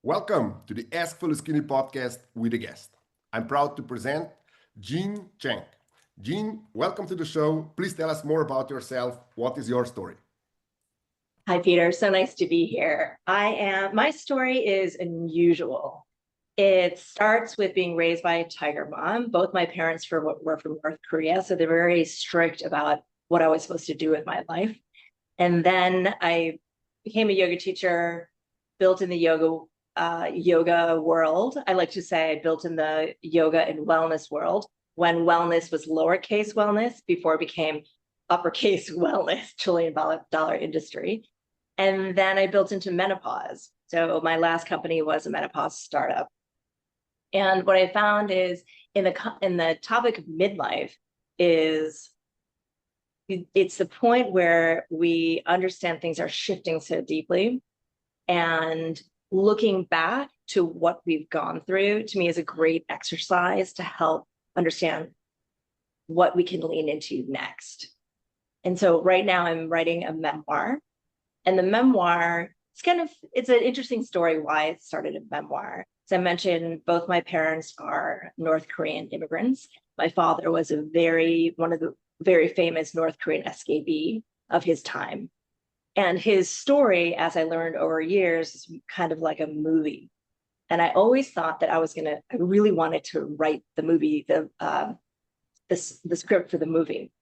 Welcome to the Ask Faleskini podcast with a guest. I'm proud to present Jeanne Chung. Jeanne, welcome to the show. Please tell us more about yourself. What is your story? Hi, Peter. So nice to be here. My story is unusual. It starts with being raised by a tiger mom. Both my parents were from North Korea, so they're very strict about what I was supposed to do with my life. And then I became a yoga teacher, built in the yoga world. I like to say I built in the yoga and wellness world when wellness was lowercase wellness before it became uppercase wellness, trillion-dollar industry. And then I built into menopause. So my last company was a menopause startup. And what I found is in the topic of midlife is it's the point where we understand things are shifting so deeply, and looking back to what we've gone through to me is a great exercise to help understand what we can lean into next. And so right now I'm writing a memoir, and the memoir, it's an interesting story why it started a memoir. As I mentioned, both my parents are North Korean immigrants. My father was one of the very famous North Korean SKB of his time. And his story, as I learned over years, is kind of like a movie. And I always thought that I really wanted to write the movie, the script for the movie.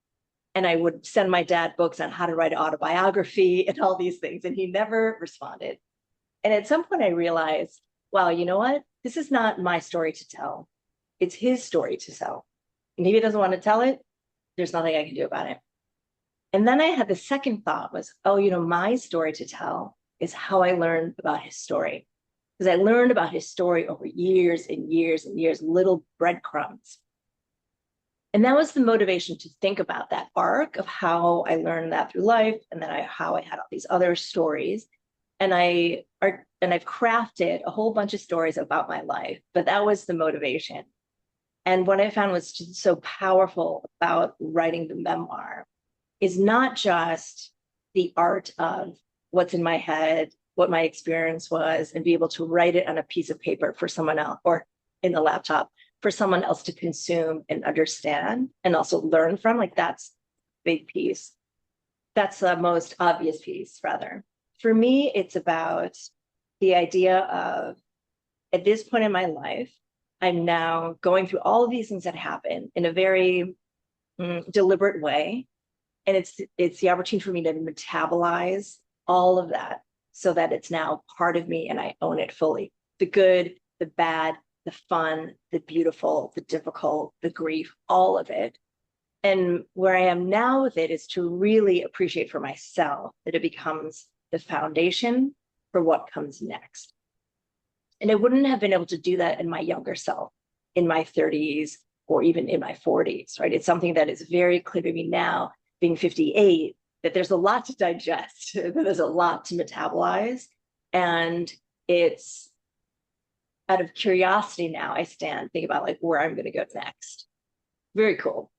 And I would send my dad books on how to write an autobiography and all these things, and he never responded. And at some point I realized, wow, you know what? This is not my story to tell. It's his story to tell. And if he doesn't want to tell it, there's nothing I can do about it. And then I had the second thought was, my story to tell is how I learned about his story. Because I learned about his story over years and years and years, little breadcrumbs. And that was the motivation to think about that arc of how I learned that through life, and then how I had all these other stories. And I've crafted a whole bunch of stories about my life, but that was the motivation. And what I found was just so powerful about writing the memoir is not just the art of what's in my head, what my experience was, and be able to write it on a piece of paper for someone else or in a laptop for someone else to consume and understand and also learn from. Like, that's a big piece. That's the most obvious piece, rather. For me, it's about the idea of, at this point in my life, I'm now going through all of these things that happen in a very deliberate way. And it's the opportunity for me to metabolize all of that so that it's now part of me and I own it fully. The good, the bad, the fun, the beautiful, the difficult, the grief, all of it. And where I am now with it is to really appreciate for myself that it becomes the foundation for what comes next. And I wouldn't have been able to do that in my younger self, in my 30s, or even in my 40s, right? It's something that is very clear to me now, being 58, that there's a lot to digest, that there's a lot to metabolize. And it's out of curiosity now, I think about like where I'm going to go next. Very cool.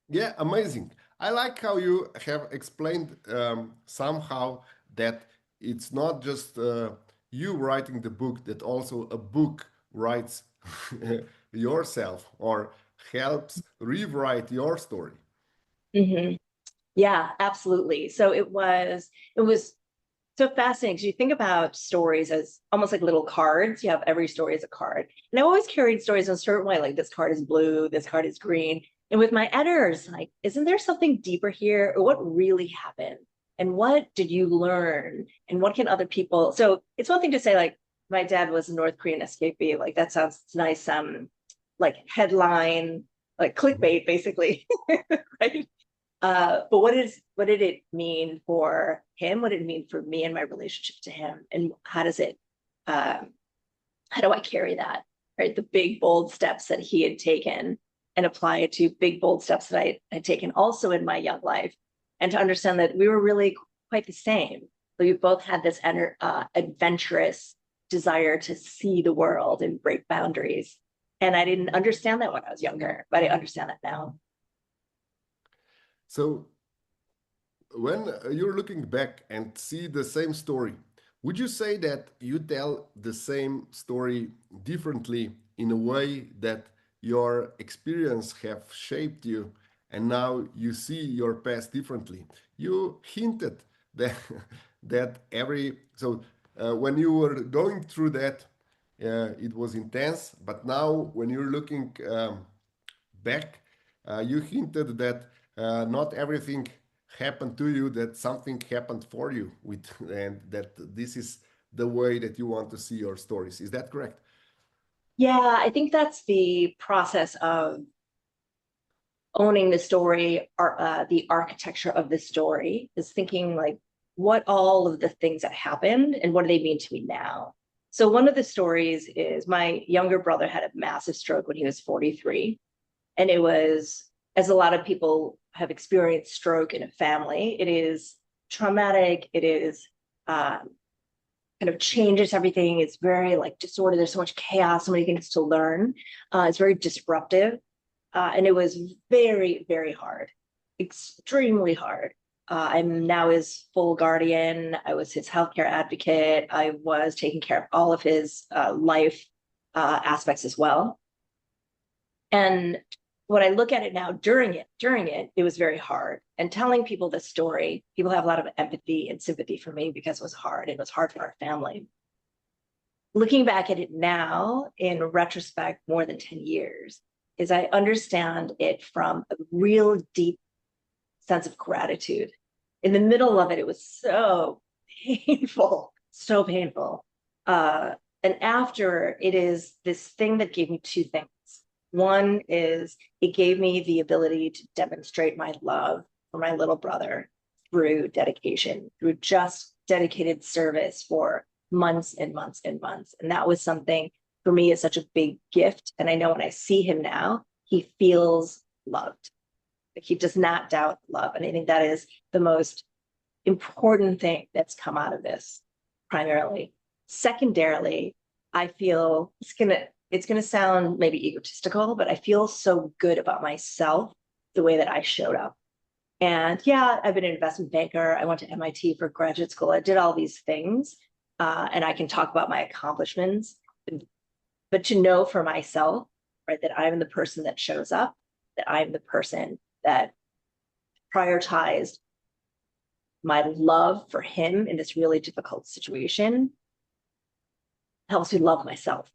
Yeah, amazing. I like how you have explained somehow that it's not just you writing the book, that also a book writes yourself or helps rewrite your story. Mm-hmm. Yeah, absolutely. So it was so fascinating because you think about stories as almost like little cards. You have every story as a card. And I always carried stories in a certain way, like this card is blue, this card is green. And with my editors, like, isn't there something deeper here? Or what really happened? And what did you learn? And what can other people? So it's one thing to say, like, my dad was a North Korean escapee. Like, that sounds nice, like headline, like clickbait, basically, right? But what did it mean for him? What did it mean for me and my relationship to him? And how do I carry that, right? The big, bold steps that he had taken and apply it to big, bold steps that I had taken also in my young life. And to understand that we were really quite the same. We both had this adventurous desire to see the world and break boundaries. And I didn't understand that when I was younger, but I understand that now. So when you're looking back and see the same story, Would you say that you tell the same story differently in a way that your experience have shaped you and now you see your past differently? You hinted that when you were going through that, it was intense, but now when you're looking back, you hinted that not everything happened to you, that something happened for you with, and that this is the way that you want to see your stories. Is that correct? Yeah, I think that's the process of owning the story, or the architecture of the story, is thinking like, what all of the things that happened and what do they mean to me now? So one of the stories is my younger brother had a massive stroke when he was 43. And it was, as a lot of people have experienced stroke in a family, it is traumatic. It is kind of changes everything. It's very like disordered. There's so much chaos, so many things to learn. It's very disruptive. And it was very, very hard, extremely hard. I'm now his full guardian. I was his healthcare advocate. I was taking care of all of his life aspects as well. And when I look at it now, during it was very hard. And telling people this story, people have a lot of empathy and sympathy for me because it was hard. It was hard for our family. Looking back at it now, in retrospect, more than 10 years, is I understand it from a real deep sense of gratitude. In the middle of it, it was so painful, so painful. And after, it is this thing that gave me two things. One is it gave me the ability to demonstrate my love for my little brother through dedication, through just dedicated service for months and months and months. And that was something for me is such a big gift. And I know when I see him now, he feels loved. Like he does not doubt love. And I think that is the most important thing that's come out of this primarily. Secondarily, I feel it's gonna sound maybe egotistical, but I feel so good about myself, the way that I showed up. And yeah, I've been an investment banker. I went to MIT for graduate school. I did all these things, and I can talk about my accomplishments. But to know for myself, right, that I'm the person that shows up, that I'm the person that prioritized my love for him in this really difficult situation, helps me love myself.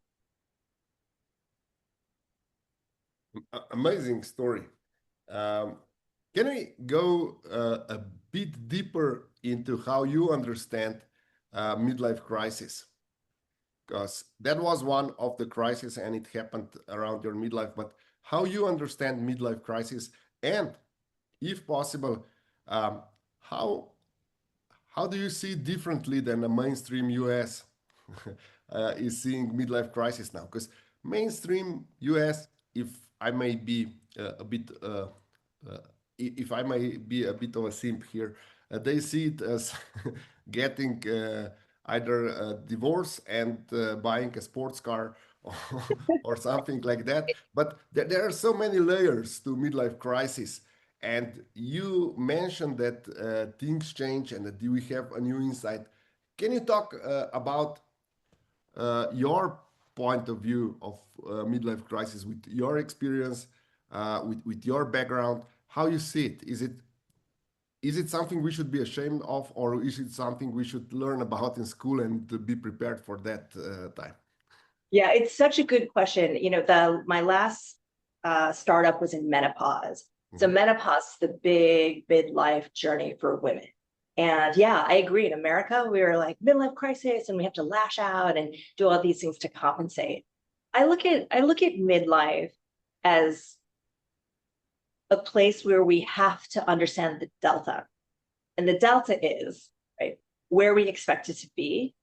Amazing story. Um, can we go a bit deeper into how you understand midlife crisis? Because that was one of the crises and it happened around your midlife, but how you understand midlife crisis, and if possible, um, how how do you see differently than a mainstream US is seeing midlife crisis now? Because mainstream US, if I may be a bit, uh, if I may be a bit of a simp here, they see it as getting either a divorce and buying a sports car or, or something like that. But there are so many layers to midlife crisis. And you mentioned that things change and that we have a new insight. Can you talk about your point of view of midlife crisis with your experience, with your background, how you see it? Is it something we should be ashamed of, or is it something we should learn about in school and to be prepared for that time? Yeah, it's such a good question. You know, my last startup was in menopause. So Mhm. menopause is the big midlife journey for women. And yeah, I agree. In America, we were like midlife crisis and we have to lash out and do all these things to compensate. I look at midlife as a place where we have to understand the delta. And the delta is, right, where we expect it to be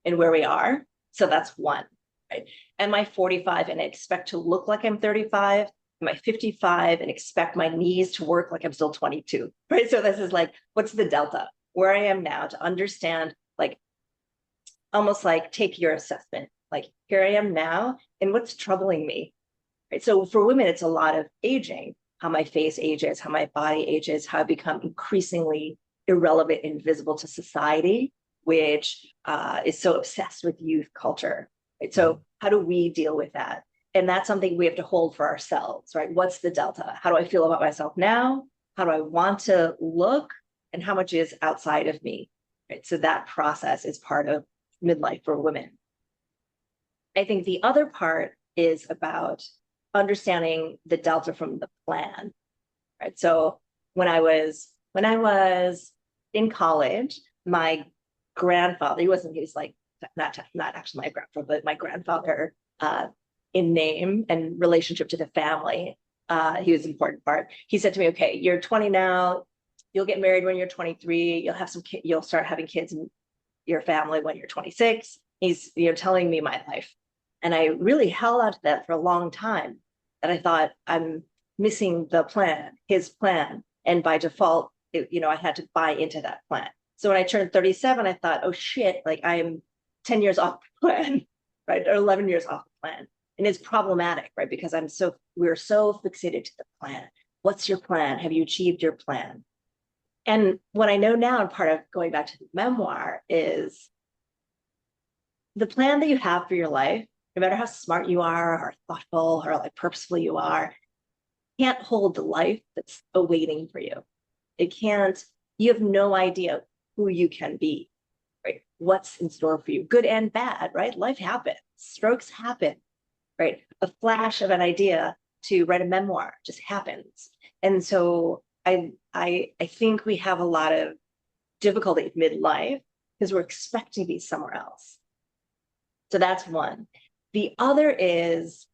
and where we are. So that's one, right? Am I 45 and I expect to look like I'm 35? Am I 55 and expect my knees to work like I'm still 22, right? So this is like, what's the delta? Where I am now to understand, like, almost like take your assessment. Like, here I am now, and what's troubling me, right? So for women, it's a lot of aging, how my face ages, how my body ages, how I become increasingly irrelevant and invisible to society. which is so obsessed with youth culture. Right? So how do we deal with that? And that's something we have to hold for ourselves, right? What's the delta? How do I feel about myself now? How do I want to look? And how much is outside of me? Right? So that process is part of midlife for women. I think the other part is about understanding the delta from the plan, right? So when I was in college, my grandfather, he's like not actually my grandfather, but my grandfather in name and relationship to the family. He was an important part. He said to me, okay, you're 20 now, you'll get married when you're 23, you'll have some you'll start having kids in your family when you're 26. He's telling me my life. And I really held on to that for a long time. And I thought, I'm missing the plan, his plan. And by default, I had to buy into that plan. So when I turned 37, I thought, oh shit, like I am 10 years off the plan, right? Or 11 years off the plan. And it's problematic, right? Because we're so fixated to the plan. What's your plan? Have you achieved your plan? And what I know now, and part of going back to the memoir, is the plan that you have for your life, no matter how smart you are or thoughtful or like purposeful you are, can't hold the life that's awaiting for you. It can't, you have no idea who you can be, right? What's in store for you, good and bad, right? Life happens, strokes happen, right? A flash of an idea to write a memoir just happens. And so I think we have a lot of difficulty at midlife because we're expecting to be somewhere else. So that's one. The other is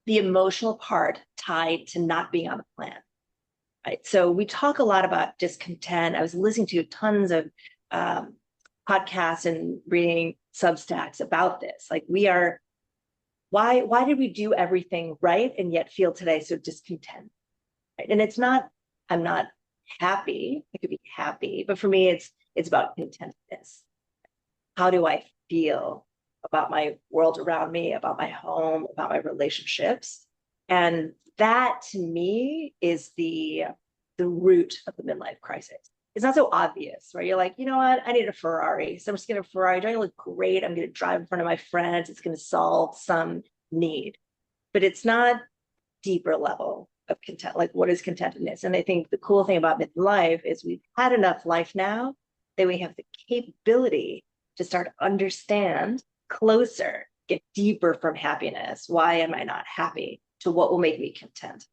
the emotional part tied to not being on the plan, right? So we talk a lot about discontent. I was listening to tons of podcasts and reading Substacks about this. Like why did we do everything right and yet feel today so discontent? Right? And it's not, I'm not happy. I could be happy, but for me, it's about contentedness. How do I feel about my world around me, about my home, about my relationships? And that to me is the root of the midlife crisis. It's not so obvious, right? You're like, you know what? I need a Ferrari. So I'm just going to Ferrari. Don't I look great? I'm going to drive in front of my friends. It's going to solve some need. But it's not deeper level of content. Like, what is contentedness? And I think the cool thing about midlife is we've had enough life now that we have the capability to start to understand closer, get deeper from happiness. Why am I not happy? To what will make me content?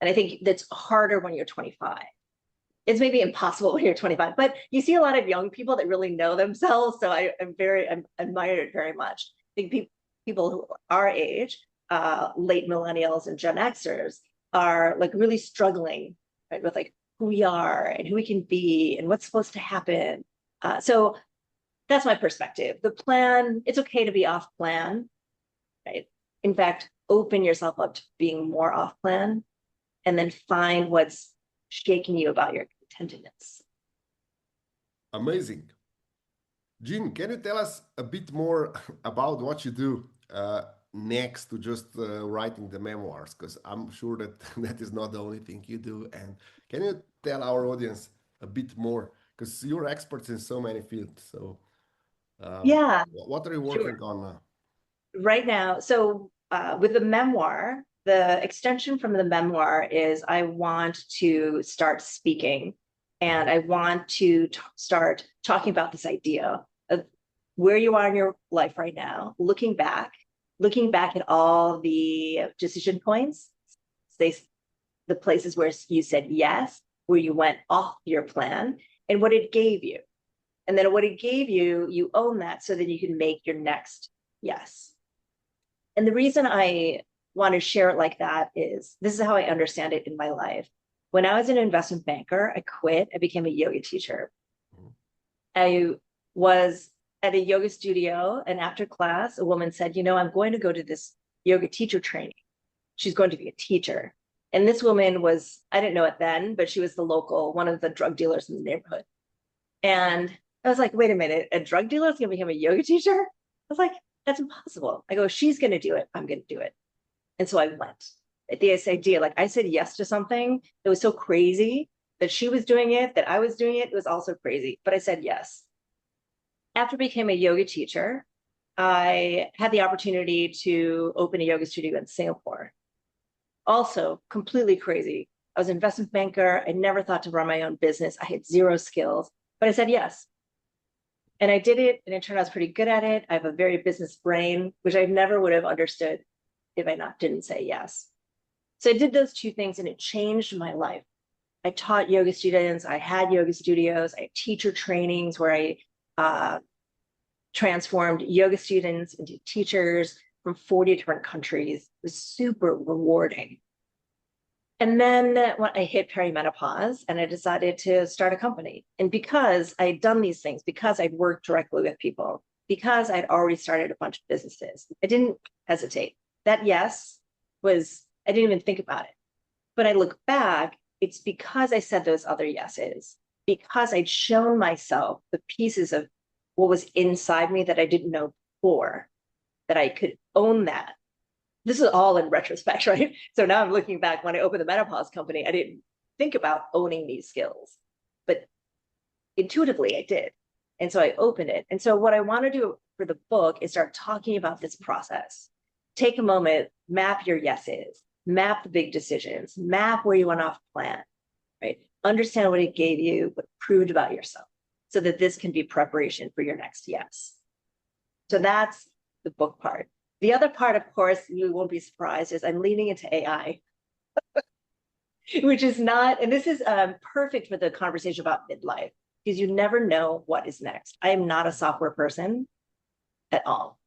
And I think that's harder when you're 25. It's maybe impossible when you're 25, but you see a lot of young people that really know themselves. So I admire it very much. I think people who are our age, late millennials and Gen Xers, are like really struggling, right, with like who we are and who we can be and what's supposed to happen. So that's my perspective. The plan, it's okay to be off plan, right? In fact, open yourself up to being more off plan and then find what's shaking you about your contentedness. Amazing. Jeanne, can you tell us a bit more about what you do next to just writing the memoirs? Because I'm sure that that is not the only thing you do. And can you tell our audience a bit more? Because you're experts in so many fields. So Yeah, what are you working sure. on now? Right now, so with the memoir, the extension from the memoir is I want to start speaking and I want to start talking about this idea of where you are in your life right now, looking back at all the decision points, the places where you said yes, where you went off your plan, and what it gave you. And then what it gave you, you own that so that you can make your next yes. And the reason I want to share it like that is this is how I understand it in my life. When I was an investment banker, I quit. I became a yoga teacher. I was at a yoga studio, and after class, a woman said, I'm going to go to this yoga teacher training. She's going to be a teacher. And this woman was, I didn't know it then, but she was one of the drug dealers in the neighborhood. And I was like, wait a minute, a drug dealer is going to become a yoga teacher? I was like, that's impossible. I go, she's going to do it. I'm going to do it. And so I went. This idea, like I said yes to something that was so crazy that she was doing it, that I was doing it. It was also crazy, but I said yes. After I became a yoga teacher, I had the opportunity to open a yoga studio in Singapore. Also completely crazy. I was an investment banker. I never thought to run my own business. I had zero skills, but I said yes. And I did it, and it turned out I was pretty good at it. I have a very business brain, which I never would have understood if I didn't say yes. So I did those two things, and it changed my life. I taught yoga students. I had yoga studios. I had teacher trainings where I transformed yoga students into teachers from 40 different countries. It was super rewarding. And then when I hit perimenopause, and I decided to start a company. And because I'd done these things, because I'd worked directly with people, because I'd already started a bunch of businesses, I didn't hesitate. That yes was, I didn't even think about it. But I look back, it's because I said those other yeses, because I'd shown myself the pieces of what was inside me that I didn't know before, that I could own that. This is all in retrospect, right? So now I'm looking back, when I opened the menopause company, I didn't think about owning these skills, but intuitively I did. And so I opened it. And so what I want to do for the book is start talking about this process. Take a moment, map your yeses, map the big decisions, map where you went off plan, right? Understand what it gave you, what it proved about yourself, so that this can be preparation for your next yes. So that's the book part. The other part, of course, you won't be surprised, is I'm leaning into AI, which is not, and this is perfect for the conversation about midlife, because you never know what is next. I am not a software person at all.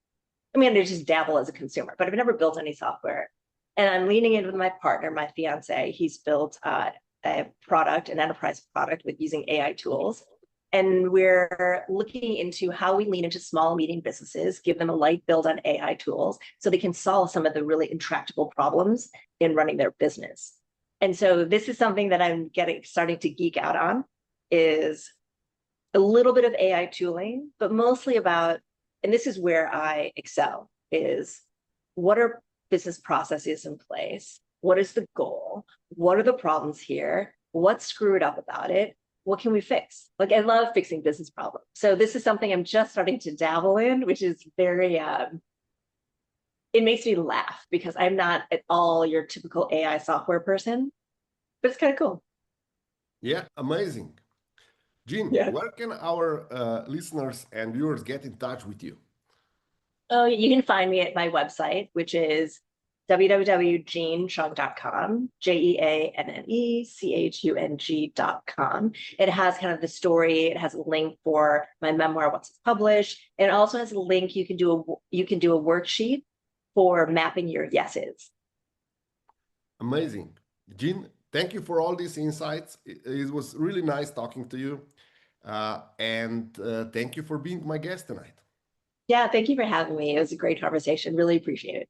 I mean, I just dabble as a consumer, but I've never built any software. And I'm leaning in with my partner, my fiance. He's built a product, an enterprise product with using AI tools. And we're looking into how we lean into small, medium businesses, give them a light build on AI tools so they can solve some of the really intractable problems in running their business. And so this is something that I'm starting to geek out on, is a little bit of AI tooling, but mostly about, and this is where I excel, is what are business processes in place? What is the goal? What are the problems here? What's screwed up about it? What can we fix? Like, I love fixing business problems. So this is something I'm just starting to dabble in, which is very, it makes me laugh because I'm not at all your typical AI software person, but it's kind of cool. Yeah, amazing. Jeanne, Yeah. where can our listeners and viewers get in touch with you? Oh, you can find me at my website, which is www.jeannechung.com, JeanneChung.com. It has kind of the story. It has a link for my memoir once it's published. And it also has a link you can do a worksheet for mapping your yeses. Amazing. Jeanne, thank you for all these insights. It was really nice talking to you. And thank you for being my guest tonight. Yeah, thank you for having me. It was a great conversation. Really appreciate it.